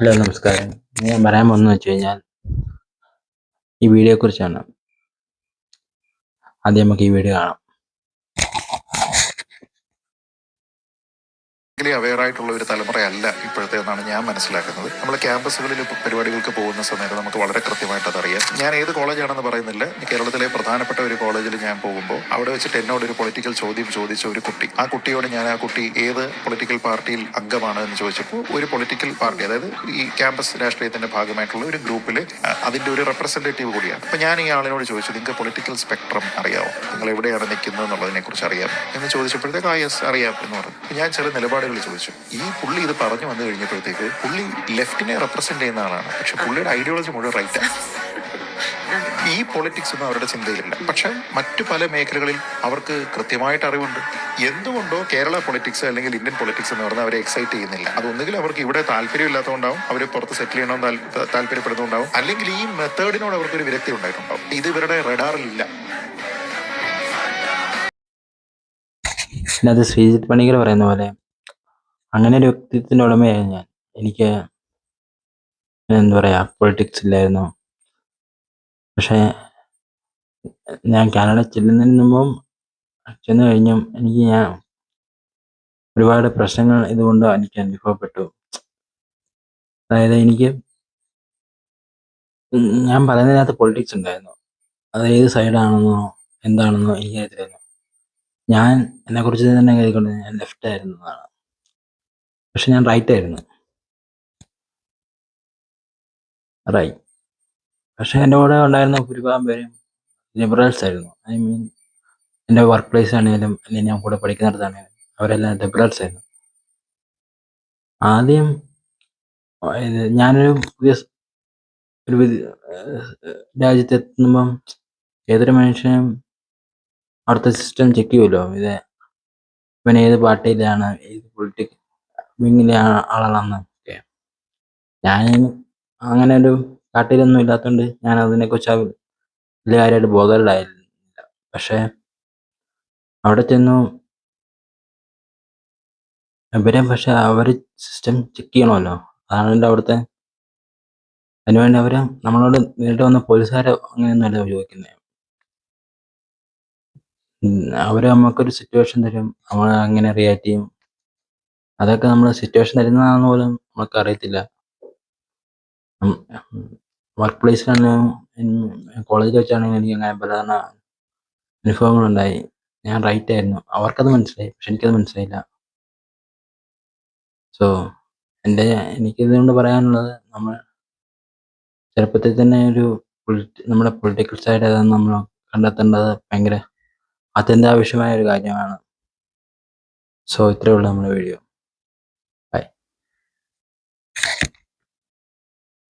Hello നമസ്കാരം. ഞാൻ പറയാൻ പോകുന്നത് വെച്ച് കഴിഞ്ഞാൽ ഈ വീഡിയോയെക്കുറിച്ചാണ്. ആദ്യം നമുക്ക് ഈ വീഡിയോ കാണാം. അവെയർ ആയിട്ടുള്ള ഒരു തലമുറയല്ല ഇപ്പോഴത്തെ എന്നാണ് ഞാൻ മനസ്സിലാക്കുന്നത്. നമ്മൾ ക്യാമ്പസുകളിൽ പരിപാടികൾക്ക് പോകുന്ന സമയത്ത് നമുക്ക് വളരെ കൃത്യമായിട്ട് അതറിയാം. ഞാൻ ഏത് കോളേജാണെന്ന് പറയുന്നില്ല. കേരളത്തിലെ പ്രധാനപ്പെട്ട ഒരു കോളേജിൽ ഞാൻ പോകുമ്പോൾ അവിടെ വെച്ചിട്ട് എന്നോട് ഒരു പൊളിറ്റിക്കൽ ചോദ്യം ചോദിച്ച ഒരു കുട്ടി, ആ കുട്ടിയോട് ഞാൻ ആ കുട്ടി ഏത് പൊളിറ്റിക്കൽ പാർട്ടിയിൽ അംഗമാണ് എന്ന് ചോദിച്ചപ്പോൾ ഒരു പൊളിറ്റിക്കൽ പാർട്ടി, അതായത് ഈ ക്യാമ്പസ് രാഷ്ട്രീയത്തിന്റെ ഭാഗമായിട്ടുള്ള ഒരു ഗ്രൂപ്പിൽ അതിന്റെ ഒരു റെപ്രസെന്റേറ്റീവ് കൂടിയാണ്. അപ്പൊ ഞാൻ ഈ ആളിനോട് ചോദിച്ചു, നിങ്ങൾക്ക് പൊളിറ്റിക്കൽ സ്പെക്ട്രം അറിയാമോ, നിങ്ങൾ എവിടെയാണ് നിൽക്കുന്നത് എന്നുള്ളതിനെ കുറിച്ച് അറിയാം എന്ന് ചോദിച്ചപ്പോഴത്തേക്ക് യെസ് അറിയാം എന്ന് പറഞ്ഞു. ഞാൻ ചില നിലപാടുകൾ ചോദിച്ചു. ഈ പുള്ളി ഇത് പറഞ്ഞു വന്നു കഴിഞ്ഞപ്പോഴത്തേക്ക് പുള്ളി ലെഫ്റ്റിനെ റെപ്രസെന്റ് ചെയ്യുന്ന ആളാണ്, പക്ഷെ പുള്ളിയുടെ ഐഡിയോളജി മുഴുവൻ റൈറ്റാണ്. ഈ പൊളിറ്റിക്സ് ഒന്നും അവരുടെ ചിന്തയിലില്ല. പക്ഷെ മറ്റു പല മേഖലകളിൽ അവർക്ക് കൃത്യമായിട്ട് അറിവുണ്ട്. എന്തുകൊണ്ടോ കേരള പൊളിറ്റിക്സ് അല്ലെങ്കിൽ ഇന്ത്യൻ പൊളിറ്റിക്സ് എന്ന് പറഞ്ഞാൽ അവരെ എക്സൈറ്റ് ചെയ്യുന്നില്ല. അതൊന്നുകിൽ അവർക്ക് ഇവിടെ താല്പര്യമില്ലാത്തതുകൊണ്ടാവും, അവർ പുറത്ത് സെറ്റിൽ ചെയ്യണമെന്ന് താല്പര്യപ്പെടുന്നുണ്ടാവും, അല്ലെങ്കിൽ ഈ മെത്തേഡിനോട് അവർക്കൊരു വിരക്തി ഉണ്ടായിട്ടുണ്ടാവും. ഇത് ഇവരുടെ റഡാറിലില്ല. പിന്നെ അത് ശ്രീജിത്ത് പണിക്കർ പറയുന്ന പോലെ അങ്ങനെ ഒരു വ്യക്തിത്വത്തിൻ്റെ ഉടമയായിരുന്നു ഞാൻ. എനിക്ക് എന്താ പറയുക, പൊളിറ്റിക്സ് ഇല്ലായിരുന്നു. പക്ഷേ ഞാൻ കാനഡ ചെല്ലുന്നതിന് മുമ്പും ചെന്ന് കഴിഞ്ഞും ഞാൻ ഒരുപാട് പ്രശ്നങ്ങൾ ഇതുകൊണ്ട് എനിക്ക് അനുഭവപ്പെട്ടു. അതായത് ഞാൻ പറയുന്നതിനകത്ത് പൊളിറ്റിക്സ് ഉണ്ടായിരുന്നു. അത് ഏത് സൈഡാണെന്നോ എന്താണെന്നോ എനിക്കറിയത്തില്ലായിരുന്നു. ഞാൻ എന്നെക്കുറിച്ച് തന്നെ കരുതിക്കൊണ്ട് ഞാൻ ലെഫ്റ്റ് ആയിരുന്നു എന്നാണ്. പക്ഷെ ഞാൻ റൈറ്റ് ആയിരുന്നു. റൈറ്റ്. പക്ഷെ എൻ്റെ കൂടെ ഉണ്ടായിരുന്ന ഭൂരിഭാഗം പേരും ലിബറൽസ് ആയിരുന്നു. ഐ മീൻ എൻ്റെ വർക്ക് പ്ലേസ് ആണെങ്കിലും അല്ലെങ്കിൽ ഞാൻ കൂടെ പഠിക്കുന്നിടത്താണെങ്കിലും അവരെല്ലാം ലിബറൽസ് ആയിരുന്നു. ആദ്യം ഞാനൊരു പുതിയ ഒരു രാജ്യത്തെത്തുമ്പം ഏതൊരു മനുഷ്യനും അവിടുത്തെ സിസ്റ്റം ചെക്ക് ചെയ്യുമല്ലോ. ഇവൻ ഏത് പാർട്ടിയിലാണ്, ഏത് പൊളിറ്റിക് വിങ്ങിലെ ആളാണെന്ന് ഒക്കെ. ഞാൻ അങ്ങനെ ഒരു പാർട്ടിയിലൊന്നും ഇല്ലാത്തതുകൊണ്ട് ഞാൻ അതിനെക്കുറിച്ച് വലിയ കാര്യമായിട്ട് ബോധവൽഡായില്ല. പക്ഷേ അവിടെ ചെന്നു പക്ഷെ അവർ സിസ്റ്റം ചെക്ക് ചെയ്യണമല്ലോ. അതാണ് എൻ്റെ അവിടുത്തെ. അതിനുവേണ്ടി അവർ നമ്മളോട് നേരിട്ട് വന്ന പോലീസുകാരോ അങ്ങനെയൊന്നുമല്ല ചോദിക്കുന്നത്. അവർ നമുക്കൊരു സിറ്റുവേഷൻ തരും, നമ്മൾ അങ്ങനെ റിയാക്ട് ചെയ്യും. അതൊക്കെ നമ്മൾ സിറ്റുവേഷൻ തരുന്നതാണെന്ന് പോലും നമുക്ക് അറിയത്തില്ല. വർക്ക് പ്ലേസിലാണെങ്കിലും കോളേജിൽ വെച്ചാണെങ്കിലും എനിക്ക് അങ്ങനെ പലതവണ അനുഭവങ്ങളുണ്ടായി. ഞാൻ റൈറ്റ് ആയിരുന്നു, അവർക്കത് മനസ്സിലായി, പക്ഷെ എനിക്കത് മനസ്സിലായില്ല. സോ എനിക്കിതുകൊണ്ട് പറയാനുള്ളത്, നമ്മൾ ചെറുപ്പത്തിൽ തന്നെ നമ്മുടെ പൊളിറ്റിക്കൽ സൈഡ് ഏതാണെന്ന് നമ്മൾ കണ്ടെത്തേണ്ടത് ഭയങ്കര അത്യന്താപേക്ഷിതമായ ഒരു കാര്യമാണ്. സോ ഇത്രയേ ഉള്ളൂ നമ്മുടെ വീഡിയോ.